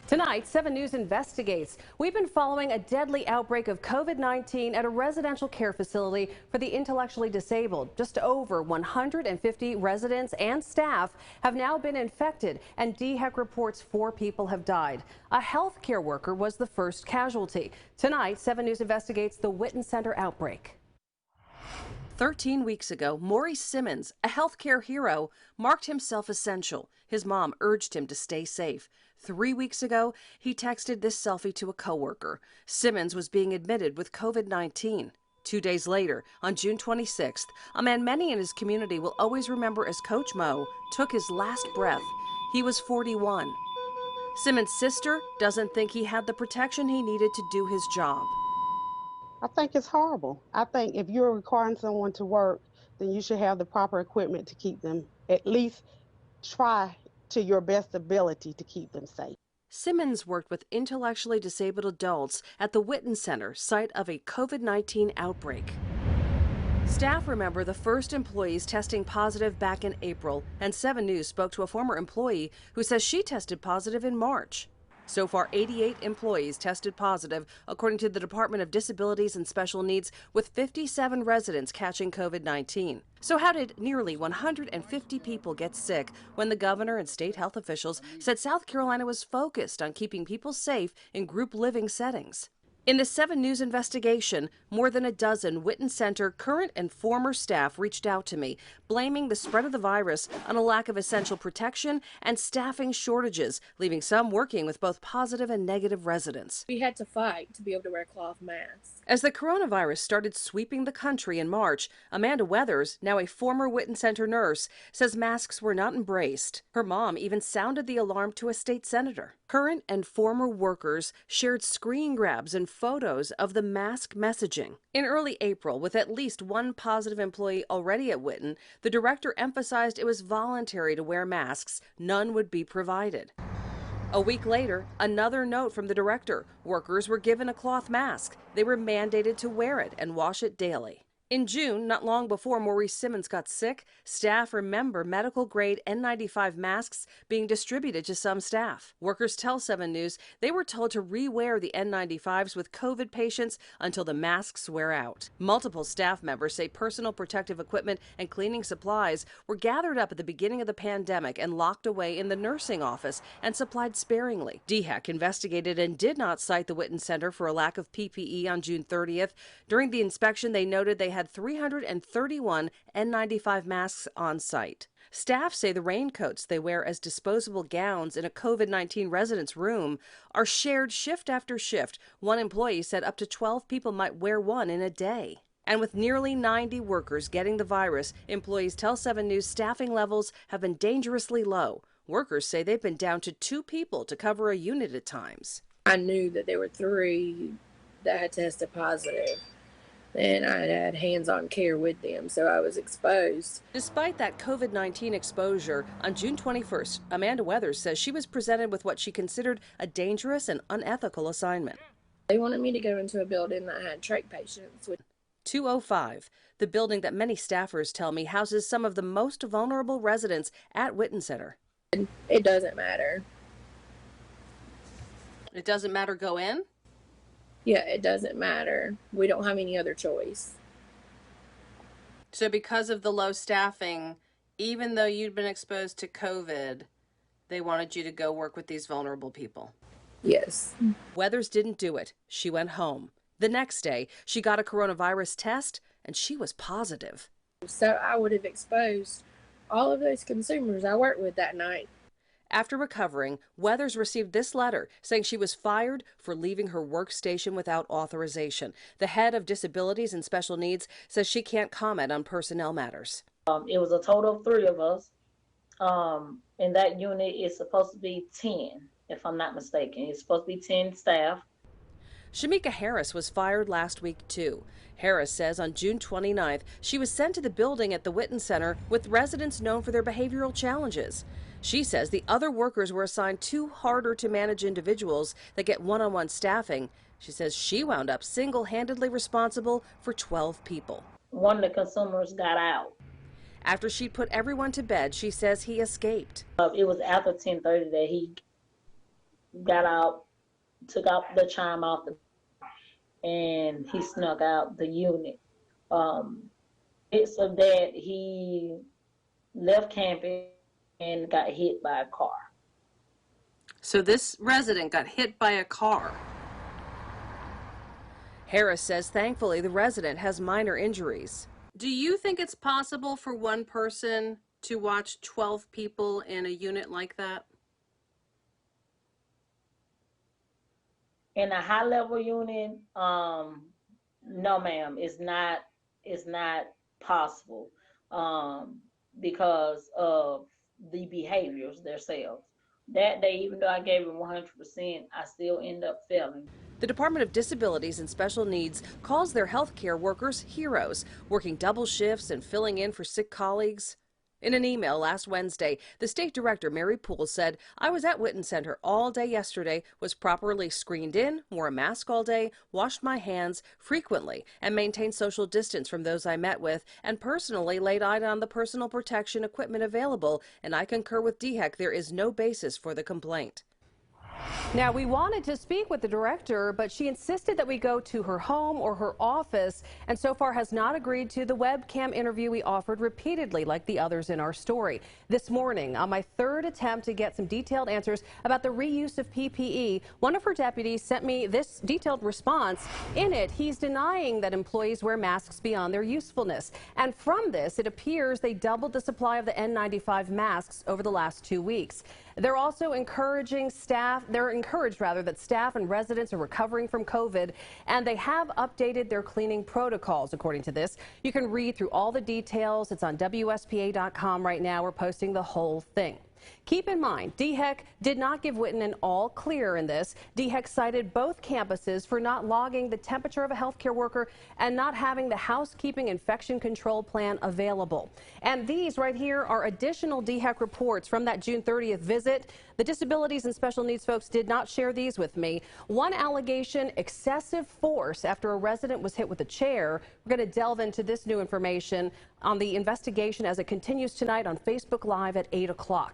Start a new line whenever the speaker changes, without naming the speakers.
Tonight, 7 News investigates. We've been following a deadly outbreak of COVID-19 at a residential care facility for the intellectually disabled. Just over 150 residents and staff have now been infected, and DHEC reports 4 people have died. A health care worker was the first casualty. Tonight, 7 News investigates the Whitten Center outbreak. 13 weeks ago, Maurice Simmons, a healthcare hero, marked himself essential. His mom urged him to stay safe. 3 weeks ago, he texted this selfie to a coworker. Simmons was being admitted with COVID-19. 2 days later, on June 26th, a man many in his community will always remember as Coach Mo took his last breath. He was 41. Simmons' sister doesn't think he had the protection he needed to do his job.
I think it's horrible. I think if you're requiring someone to work, then you should have the proper equipment to keep them, at least try to your best ability to keep them safe.
Simmons worked with intellectually disabled adults at the Whitten Center, site of a COVID-19 outbreak. Staff remember the first employees testing positive back in April, and 7 News spoke to a former employee who says she tested positive in March. So far, 88 employees tested positive, according to the Department of Disabilities and Special Needs, with 57 residents catching COVID-19. So how did nearly 150 people get sick when the governor and state health officials said South Carolina was focused on keeping people safe in group living settings? In the 7 News investigation, more than a dozen Whitten Center current and former staff reached out to me, blaming the spread of the virus on a lack of essential protection and staffing shortages, leaving some working with both positive and negative residents.
We had to fight to be able to wear cloth masks.
As the coronavirus started sweeping the country in March, Amanda Weathers, now a former Whitten Center nurse, says masks were not embraced. Her mom even sounded the alarm to a state senator. Current and former workers shared screen grabs and photos of the mask messaging. In early April, with at least one positive employee already at Whitten, the director emphasized it was voluntary to wear masks. None would be provided. A week later, another note from the director. Workers were given a cloth mask. They were mandated to wear it and wash it daily. In June, not long before Maurice Simmons got sick, staff remember medical-grade N95 masks being distributed to some staff. Workers tell 7 News they were told to re-wear the N95s with COVID patients until the masks wear out. Multiple staff members say personal protective equipment and cleaning supplies were gathered up at the beginning of the pandemic and locked away in the nursing office and supplied sparingly. DHEC investigated and did not cite the Whitten Center for a lack of PPE on June 30th. During the inspection, they noted they had 331 N95 masks on site. Staff say the raincoats they wear as disposable gowns in a COVID-19 residence room are shared shift after shift. One employee said up to 12 people might wear one in a day. And with nearly 90 workers getting the virus, employees tell 7 News staffing levels have been dangerously low. Workers say they've been down to 2 people to cover a unit at times.
I knew that there were 3 that had tested positive, and I had hands-on care with them, so I was exposed.
Despite that COVID-19 exposure, on June 21st, Amanda Weathers says she was presented with what she considered a dangerous and unethical assignment.
They wanted me to go into a building that had trach patients.
205, the building that many staffers tell me houses some of the most vulnerable residents at Whitten Center.
It doesn't matter.
It doesn't matter go in?
Yeah, it doesn't matter. We don't have any other choice.
So because of the low staffing, even though you'd been exposed to COVID, they wanted you to go work with these vulnerable people?
Yes.
Weathers didn't do it. She went home. The next day, she got a coronavirus test, and she was positive.
So I would have exposed all of those consumers I worked with that night.
After recovering, Weathers received this letter saying she was fired for leaving her workstation without authorization. The head of Disabilities and Special Needs says she can't comment on personnel matters.
It was a total of 3 of us. And that unit is supposed to be 10, if I'm not mistaken. It's supposed to be 10 staff.
Shamika Harris was fired last week, too. Harris says on June 29th, she was sent to the building at the Whitten Center with residents known for their behavioral challenges. She says the other workers were assigned 2 harder-to-manage individuals that get one-on-one staffing. She says she wound up single-handedly responsible for 12 people.
One of the consumers got out.
After she'd put everyone to bed, she says he escaped.
It was after 10:30 that he got out, took out the chime off, and he snuck out the unit. It's of that he left campus and got hit by a car.
So this resident got hit by a car. Harris says thankfully the resident has minor injuries. Do you think it's possible for one person to watch 12 people in a unit like that?
In a high level unit, no ma'am, it's not possible, because of the behaviors themselves. That day, even though I gave him 100%, I still end up failing.
The Department of Disabilities and Special Needs calls their healthcare workers heroes, working double shifts and filling in for sick colleagues. In an email last Wednesday, the state director, Mary Poole, said, "I was at Whitten Center all day yesterday, was properly screened in, wore a mask all day, washed my hands frequently, and maintained social distance from those I met with, and personally laid eyes on the personal protection equipment available, and I concur with DHEC there is no basis for the complaint." Now, we wanted to speak with the director, but she insisted that we go to her home or her office, and so far has not agreed to the webcam interview we offered repeatedly, like the others in our story. This morning, on my third attempt to get some detailed answers about the reuse of PPE, one of her deputies sent me this detailed response. In it, he's denying that employees wear masks beyond their usefulness. And from this, it appears they doubled the supply of the N95 masks over the last 2 weeks. They're also encouraged that staff and residents are recovering from COVID, and they have updated their cleaning protocols, according to this. You can read through all the details. It's on WSPA.com right now. We're posting the whole thing. Keep in mind, DHEC did not give Whitten an all clear in this. DHEC cited both campuses for not logging the temperature of a healthcare worker and not having the housekeeping infection control plan available. And these right here are additional DHEC reports from that June 30th visit. The disabilities and special needs folks did not share these with me. One allegation, excessive force after a resident was hit with a chair. We're going to delve into this new information on the investigation as it continues tonight on Facebook Live at 8 o'clock.